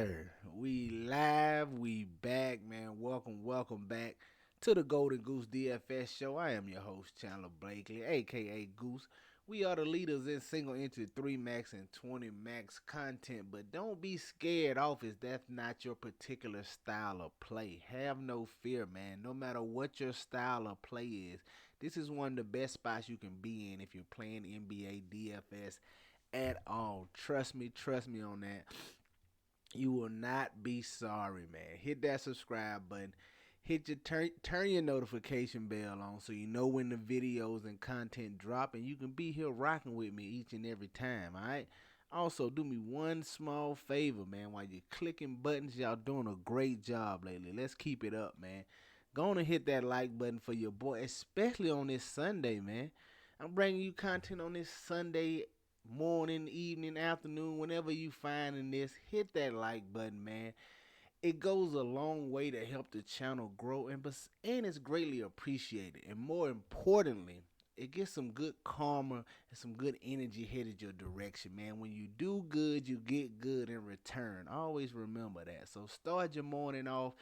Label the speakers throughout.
Speaker 1: sir. We live, we back, man. Welcome back to the Golden Goose DFS show. I am your host, Chandler Blakely, aka Goose. We are the leaders in single entry 3 max and 20 max content, but don't be scared off if that's not your particular style of play. Have no fear, man. No matter what your style of play is, this is one of the best spots you can be in if you're playing NBA DFS at all. Trust me on that. You will not be sorry, man. Hit that subscribe button. Hit your turn your notification bell on so you know when the videos and content drop, and you can be here rocking with me each and every time. All right. Also, do me one small favor, man. While you're clicking buttons, y'all doing a great job lately. Let's keep it up, man. Go on and hit that like button for your boy, especially on this Sunday, man. I'm bringing you content on this Sunday morning, evening, afternoon, whenever you finding this. Hit that like button, man. It goes a long way to help the channel grow, and it's greatly appreciated. And more importantly, it gets some good karma and some good energy headed your direction, man. When you do good, you get good in return. Always remember that. So start your morning off,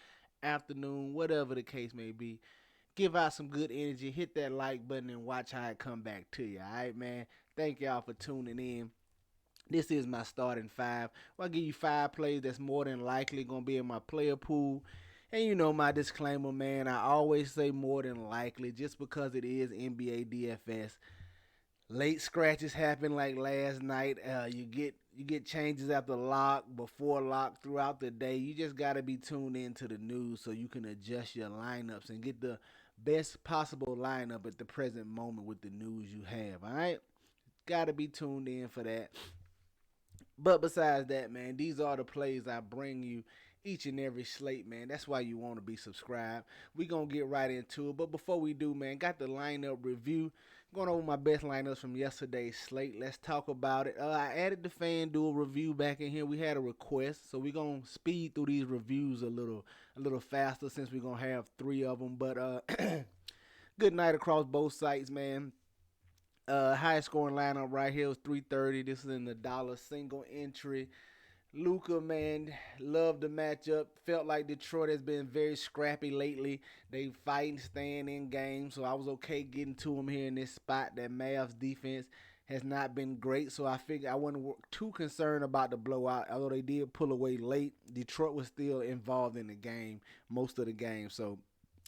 Speaker 1: afternoon, whatever the case may be. Give out some good energy, hit that like button, and watch how it come back to you. All right, man. Thank y'all for tuning in. This is my starting five. I'll give you five plays that's more than likely going to be in my player pool. And you know my disclaimer, man. I always say more than likely just because it is NBA DFS. Late scratches happen like last night. You get changes after lock, before lock, throughout the day. You just gotta be tuned into the news so you can adjust your lineups and get the best possible lineup at the present moment with the news you have. All right, gotta be tuned in for that. But besides that, man, these are the plays I bring you each and every slate, man. That's why you want to be subscribed. We gonna get right into it. But before we do, man, got the lineup review. Going over my best lineups from yesterday's slate. Let's talk about it. I added the FanDuel review back in here. We had a request, so we're gonna speed through these reviews a little faster since we're gonna have three of them. But good night across both sites, man. Highest scoring lineup right here was 330. This is in the dollar single entry. Luca, man, loved the matchup. Felt like Detroit has been very scrappy lately. They fighting, staying in games, so I was okay getting to them here in this spot. That Mavs defense has not been great, so I figured I wasn't too concerned about the blowout. Although they did pull away late, Detroit was still involved in the game most of the game. So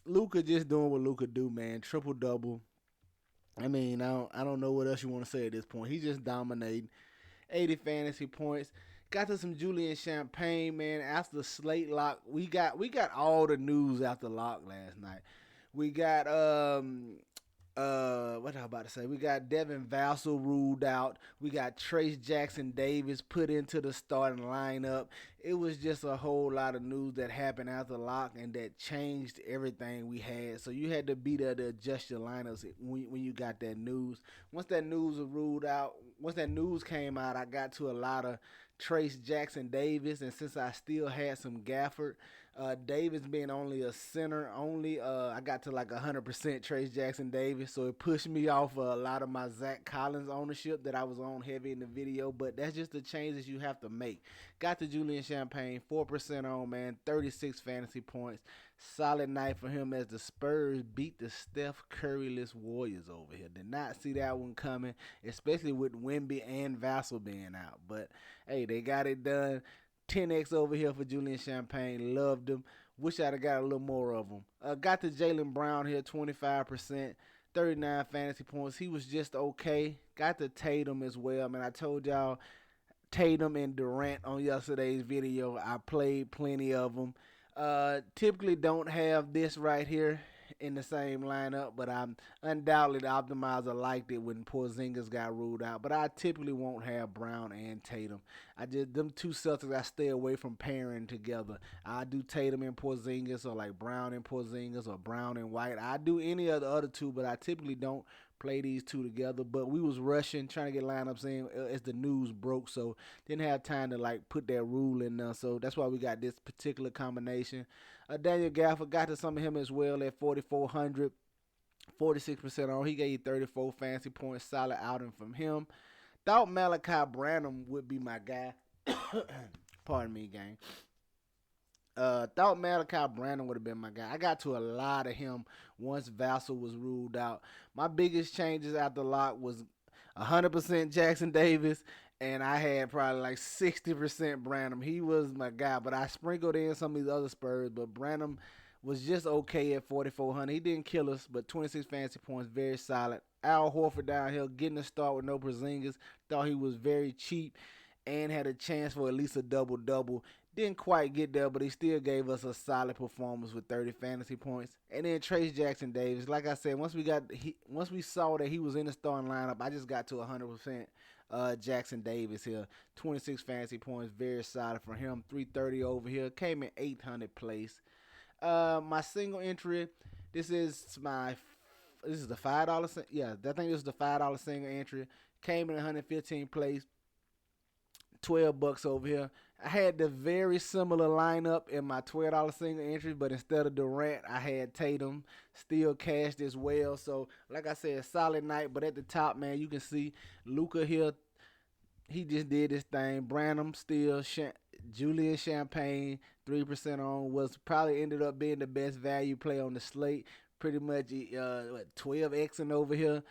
Speaker 1: Luca just doing what Luca do, man. Triple double. I mean, I don't know what else you want to say at this point. He just dominating. 80 fantasy points. Got to some Julian Champagne, man. After the slate lock, we got all the news after lock last night. We got what I about to say? We got Devin Vassell ruled out. We got Trace Jackson Davis put into the starting lineup. It was just a whole lot of news that happened after lock and that changed everything we had. So you had to be there to adjust your lineups when you got that news. Once that news was ruled out, once that news came out, I got to a lot of Trace Jackson Davis, and since I still had some Gafford, Davis being only a center only, I got to like 100% Trace Jackson Davis, so it pushed me off a lot of my Zach Collins ownership that I was on heavy in the video, but that's just the changes you have to make. Got to Julian Champagne, 4% on, man, 36 fantasy points. Solid night for him as the Spurs beat the Steph Curry-less Warriors over here. Did not see that one coming, especially with Wemby and Vassell being out, but hey, they got it done. 10x over here for Julian Champagne. Loved him. Wish I'd have got a little more of him. Got to Jaylen Brown here, 25%, 39 fantasy points. He was just okay. Got to Tatum as well. Man, I told y'all Tatum and Durant on yesterday's video. I played plenty of them. Typically don't have this right here in the same lineup, but I'm undoubtedly the optimizer liked it when Porzingis got ruled out. But I typically won't have Brown and Tatum. I just them two Celtics I stay away from pairing together. I do Tatum and Porzingis, or like Brown and Porzingis, or Brown and White. I do any of the other two, but I typically don't play these two together. But we was rushing, trying to get lineups in as the news broke, so didn't have time to like put that rule in there. So that's why we got this particular combination. Daniel Gafford, got to some of him as well at 4,400, 46% on. He gave you 34 fantasy points. Solid outing from him. Thought Malachi Branham would be my guy. Pardon me, gang. Thought Malachi Brandon would have been my guy. I got to a lot of him once Vassell was ruled out. My biggest changes after lock was 100% Jackson Davis, and I had probably like 60% Branham. He was my guy, but I sprinkled in some of these other Spurs, but Branham was just okay at 4,400. He didn't kill us, but 26 fantasy points, very solid. Al Horford down here getting a start with no Porzingis. Thought he was very cheap and had a chance for at least a double double. Didn't quite get there, but he still gave us a solid performance with 30 fantasy points. And then Trace Jackson Davis, like I said, once we saw that he was in the starting lineup, I just got to 100% Jackson Davis here. 26 fantasy points, very solid for him. 330 over here, came in 800 place. My single entry, this is my this is the $5. Yeah, I think this is the $5 single entry. Came in 115 place. $12 over here. I had the very similar lineup in my $12 single entry, but instead of Durant, I had Tatum still cashed as well. So, like I said, solid night. But at the top, man, you can see Luka here. He just did his thing. Branham still, Julian Champagne, 3% on, was probably ended up being the best value play on the slate. Pretty much 12X and over here.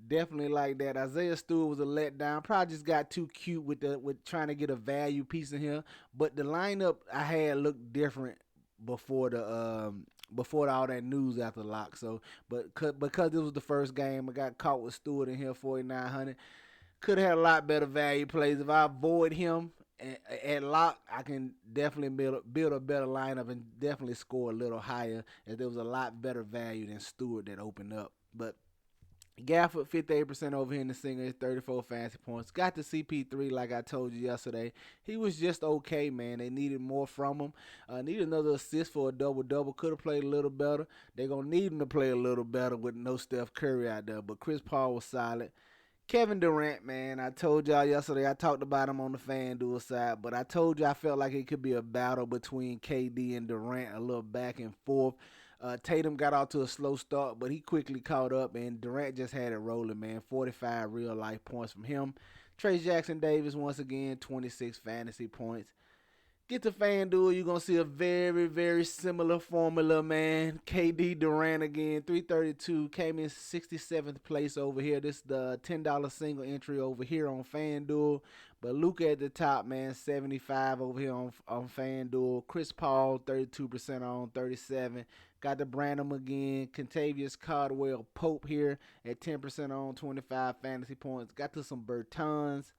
Speaker 1: Definitely like that. Isaiah Stewart was a letdown. Probably just got too cute with trying to get a value piece in here. But the lineup I had looked different before all that news after lock. So, but because this was the first game, I got caught with Stewart in here 4,900. Could have had a lot better value plays. If I avoid him at lock, I can definitely build a better lineup and definitely score a little higher. As there was a lot better value than Stewart that opened up. But Gafford 58% over here in the single, 34 fantasy points. Got the CP3 like I told you yesterday. He was just okay, man. They needed more from him. Need another assist for a double-double. Could have played a little better. They're going to need him to play a little better with no Steph Curry out there. But Chris Paul was solid. Kevin Durant, man, I told y'all yesterday, I talked about him on the FanDuel side, but I told you I felt like it could be a battle between KD and Durant, a little back and forth. Tatum got out to a slow start, but he quickly caught up, and Durant just had it rolling, man. 45 real-life points from him. Trace Jackson Davis, once again, 26 fantasy points. Get to FanDuel, you're going to see a very, very similar formula, man. KD Durant again, 332, came in 67th place over here. This is the $10 single entry over here on FanDuel. But Luka at the top, man, 75 over here on FanDuel. Chris Paul, 32% on, 37. Got the Branham again. Contavious Caldwell Pope here at 10% on, 25 fantasy points. Got to some Bertans.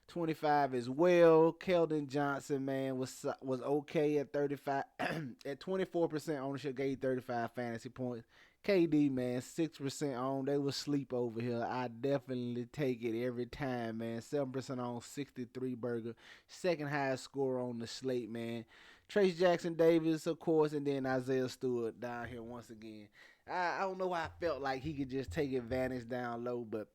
Speaker 1: 25 as well. Keldon Johnson, man, was okay at 35 at 24% ownership, gave 35 fantasy points. KD, man, 6% on. They will sleep over here. I definitely take it every time, man. 7% on, 63 burger. Second highest score on the slate, man. Trace Jackson Davis, of course, and then Isaiah Stewart down here once again. I don't know why I felt like he could just take advantage down low, but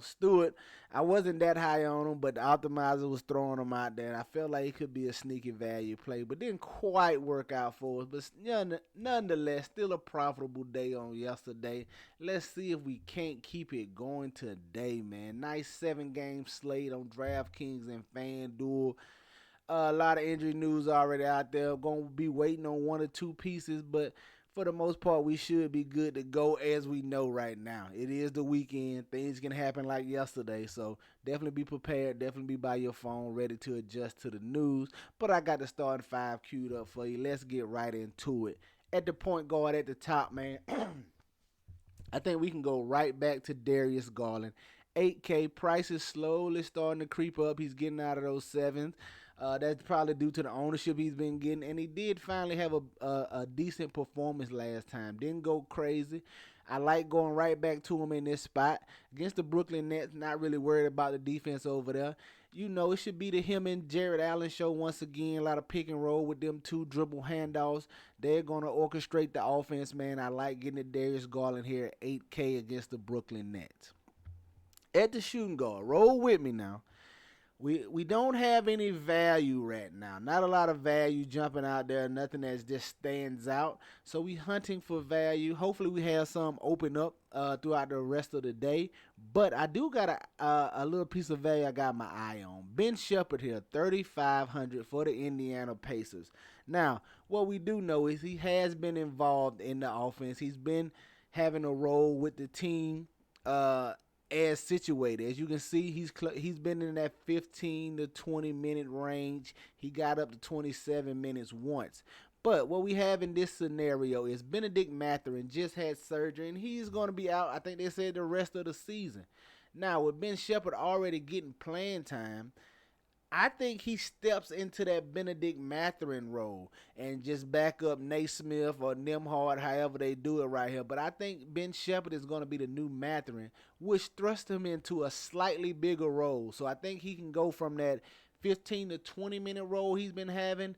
Speaker 1: Stewart, I wasn't that high on him, but the optimizer was throwing him out there, and I felt like it could be a sneaky value play, but didn't quite work out for us. But nonetheless, still a profitable day on yesterday. Let's see if we can't keep it going today, man. Nice 7-game slate on DraftKings and FanDuel. A lot of injury news already out there. Going to be waiting on one or two pieces, but for the most part, we should be good to go as we know right now. It is the weekend. Things can happen like yesterday, so definitely be prepared. Definitely be by your phone, ready to adjust to the news. But I got the starting 5 queued up for you. Let's get right into it. At the point guard at the top, man, I think we can go right back to Darius Garland. 8K, price is slowly starting to creep up. He's getting out of those 7s. That's probably due to the ownership he's been getting. And he did finally have a decent performance last time. Didn't go crazy. I like going right back to him in this spot. Against the Brooklyn Nets, not really worried about the defense over there. It should be the him and Jared Allen show once again. A lot of pick and roll with them 2 dribble handoffs. They're going to orchestrate the offense, man. I like getting the Darius Garland here at 8K against the Brooklyn Nets. At the shooting guard, roll with me now. We don't have any value right now. Not a lot of value jumping out there. Nothing that just stands out. So we hunting for value. Hopefully we have some open up throughout the rest of the day. But I do got a little piece of value I got my eye on. Ben Shepherd here, 3,500 for the Indiana Pacers. Now, what we do know is he has been involved in the offense. He's been having a role with the team. As situated. As you can see, he's been in that 15 to 20 minute range. He got up to 27 minutes once. But what we have in this scenario is Benedict Mathurin just had surgery and he's going to be out, I think they said, the rest of the season. Now, with Ben Shepherd already getting playing time, I think he steps into that Benedict Mathurin role and just back up Naismith or Nimhard, however they do it right here. But I think Ben Shepherd is going to be the new Mathurin, which thrusts him into a slightly bigger role. So I think he can go from that 15 to 20 minute role he's been having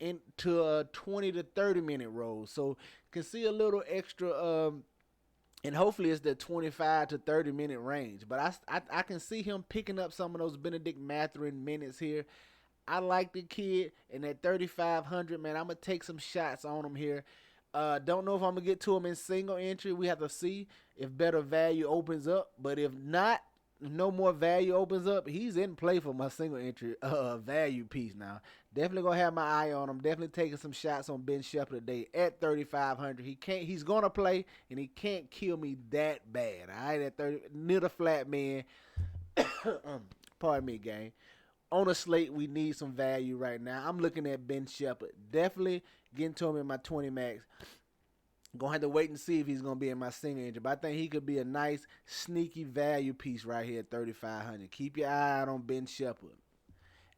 Speaker 1: into a 20 to 30 minute role. So can see a little extra and hopefully it's the 25 to 30 minute range. But I can see him picking up some of those Benedict Mathurin minutes here. I like the kid, and at 3,500, man, I'm gonna take some shots on him here. Don't know if I'm gonna get to him in single entry. We have to see if better value opens up. But if not, no more value opens up, he's in play for my single entry value piece now. Definitely gonna have my eye on him. Definitely taking some shots on Ben Shepherd today at 3,500. He's gonna play and he can't kill me that bad. All right, at 30 near the flat man. Pardon me, gang. On a slate, we need some value right now. I'm looking at Ben Shepherd. Definitely getting to him in my 20 max. Gonna have to wait and see if he's gonna be in my single entry, but I think he could be a nice sneaky value piece right here at 3,500. Keep your eye out on Ben Shepherd.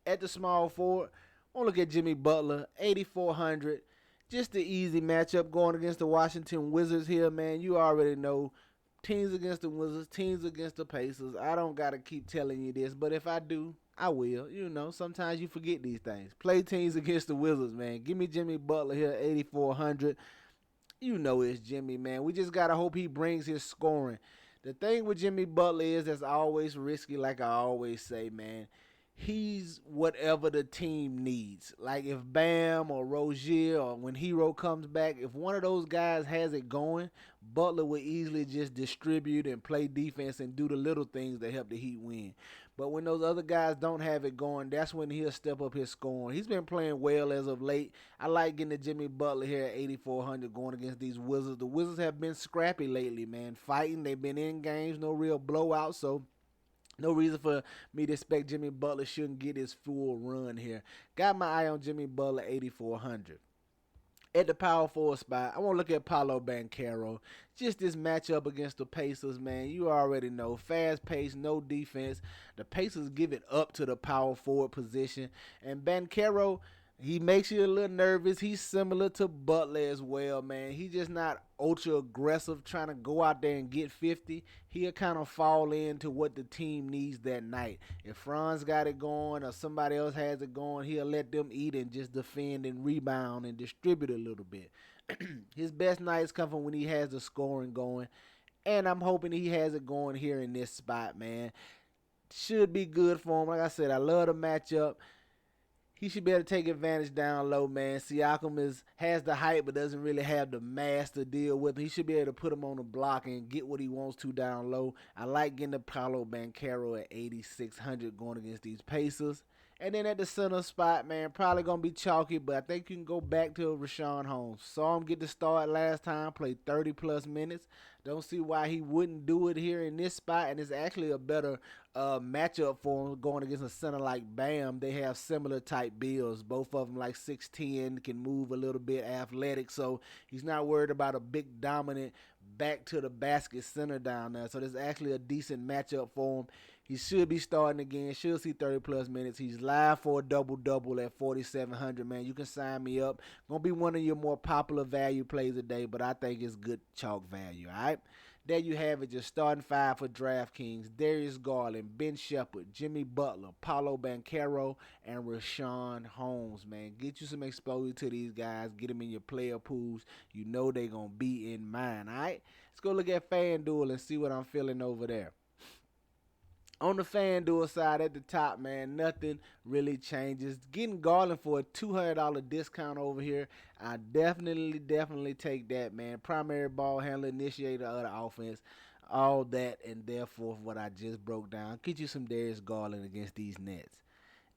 Speaker 1: At the small forward, I want to look at Jimmy Butler, 8,400. Just the easy matchup going against the Washington Wizards here, man. You already know teams against the Wizards, teams against the Pacers. I don't gotta keep telling you this, but if I do, I will. You know, sometimes you forget these things. Play teams against the Wizards, man. Give me Jimmy Butler here, 8,400. You know it's Jimmy, man. We just got to hope he brings his scoring. The thing with Jimmy Butler is that's always risky, like I always say, man. He's whatever the team needs. Like if Bam or Rozier or when Hero comes back, if one of those guys has it going, Butler will easily just distribute and play defense and do the little things that help the Heat win. But when those other guys don't have it going, that's when he'll step up his scoring. He's been playing well as of late. I like getting the Jimmy Butler here at 8,400 going against these Wizards. The Wizards have been scrappy lately, man. Fighting. They've been in games, no real blowout. So no reason for me to expect Jimmy Butler shouldn't get his full run here. Got my eye on Jimmy Butler, 8,400. At the power forward spot, I want to look at Paolo Banchero. Just this matchup against the Pacers, man. You already know. Fast pace, no defense. The Pacers give it up to the power forward position. And Banchero, he makes you a little nervous. He's similar to Butler as well, man. He's just not ultra aggressive trying to go out there and get 50. He'll kind of fall into what the team needs that night. If Franz got it going or somebody else has it going, he'll let them eat and just defend and rebound and distribute a little bit. His best nights come from when he has the scoring going. And I'm hoping he has it going here in this spot, man. Should be good for him. Like I said, I love the matchup. He should be able to take advantage down low, man. Siakam has the height but doesn't really have the mass to deal with. He should be able to put him on the block and get what he wants to down low. I like getting the Paolo Banchero at 8,600 going against these Pacers. And then at the center spot, man, probably going to be chalky, but I think you can go back to Rashawn Holmes. Saw him get the start last time, played 30-plus minutes. Don't see why he wouldn't do it here in this spot, and it's actually a better matchup for him going against a center like Bam. They have similar type builds. Both of them like 6'10", can move a little bit, athletic, so he's not worried about a big dominant back to the basket center down there. So there's actually a decent matchup for him. He should be starting again, should see 30-plus minutes. He's live for a double-double at 4,700, man. You can sign me up. Going to be one of your more popular value plays today, but I think it's good chalk value, all right? There you have it, just starting five for DraftKings. Darius Garland, Ben Shepherd, Jimmy Butler, Paolo Banchero, and Rashawn Holmes, man. Get you some exposure to these guys. Get them in your player pools. You know they're going to be in mine, all right? Let's go look at FanDuel and see what I'm feeling over there. On the FanDuel side at the top, man, nothing really changes. Getting Garland for a $200 discount over here, I definitely take that, man. Primary ball handler, initiator of the offense, all that, and therefore what I just broke down. Get you some Darius Garland against these Nets.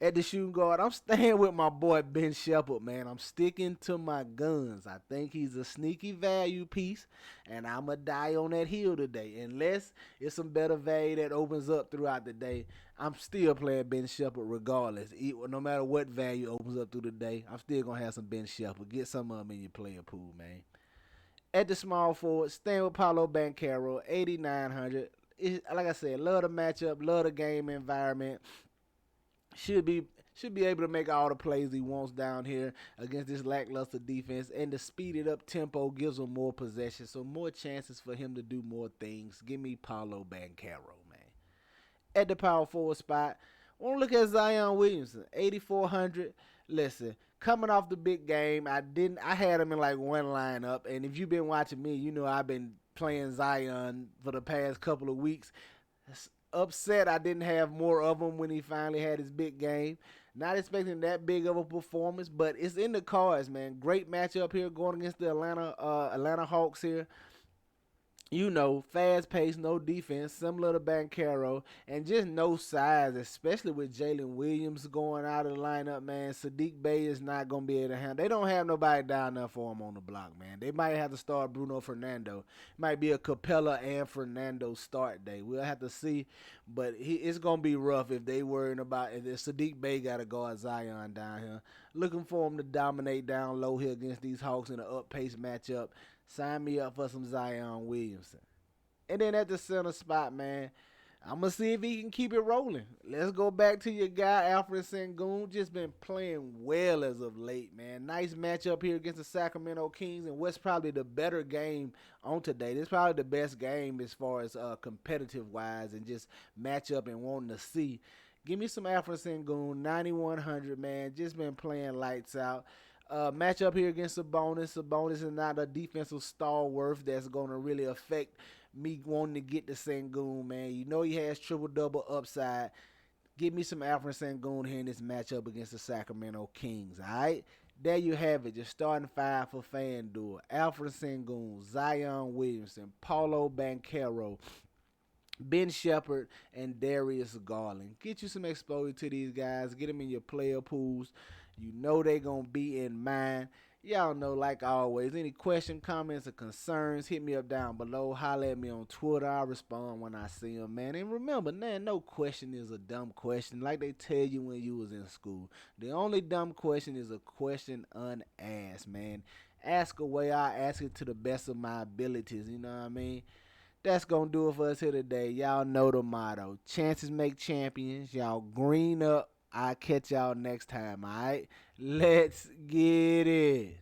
Speaker 1: At the shooting guard, I'm staying with my boy Ben Shepherd, man. I'm sticking to my guns. I think he's a sneaky value piece, and I'm going to die on that hill today. Unless it's some better value that opens up throughout the day, I'm still playing Ben Shepherd regardless. No matter what value opens up through the day, I'm still going to have some Ben Shepherd. Get some of them in your player pool, man. At the small forward, staying with Paulo Banchero, 8,900. Like I said, love the matchup, love the game environment. should be should be able to make all the plays he wants down here against this lackluster defense, and the speeded up tempo gives him more possession, so more chances for him to do more things. Give me Paulo Banchero, man. At the power forward spot, want to look at Zion Williamson, 8,400. Listen, coming off the big game, I had him in like one lineup, and if you've been watching me, you know I've been playing Zion for the past couple of weeks. Upset I didn't have more of him when he finally had his big game. Not expecting that big of a performance, but it's in the cards, man. Great matchup here going against the Atlanta Hawks here. You know, fast pace, no defense, similar to Bancaro, and just no size, especially with Jalen Williams going out of the lineup, man. Sadiq Bey is not going to be able to handle. They don't have nobody down there for him on the block, man. They might have to start Bruno Fernando. Might be a Capella and Fernando start day. We'll have to see, but it's going to be rough if they worrying about if Sadiq Bey got to guard Zion down here. Looking for him to dominate down low here against these Hawks in an up-paced matchup. Sign me up for some Zion Williamson. And then at the center spot, man, I'm going to see if he can keep it rolling. Let's go back to your guy, Alfred Sengun. Just been playing well as of late, man. Nice matchup here against the Sacramento Kings, and what's probably the better game on today. This is probably the best game as far as competitive-wise and just matchup and wanting to see. Give me some Alfred Sengun, 9,100, man. Just been playing lights out. Matchup here against Sabonis. Sabonis is not a defensive stalwart that's going to really affect me wanting to get the Sengun, man. You know he has triple-double upside. Give me some Alfred Sengun here in this matchup against the Sacramento Kings, all right? There you have it. Your starting five for FanDuel. Alfred Sengun, Zion Williamson, Paulo Banchero, Ben Shepherd, and Darius Garland. Get you some exposure to these guys. Get them in your player pools. You know they're going to be in mine. Y'all know, like always, any question, comments, or concerns, hit me up down below. Holler at me on Twitter. I'll respond when I see them, man. And remember, man, no question is a dumb question like they tell you when you was in school. The only dumb question is a question unasked, man. Ask away. I ask it to the best of my abilities, you know what I mean? That's going to do it for us here today. Y'all know the motto. Chances make champions. Y'all green up. I'll catch y'all next time, all right? Let's get it.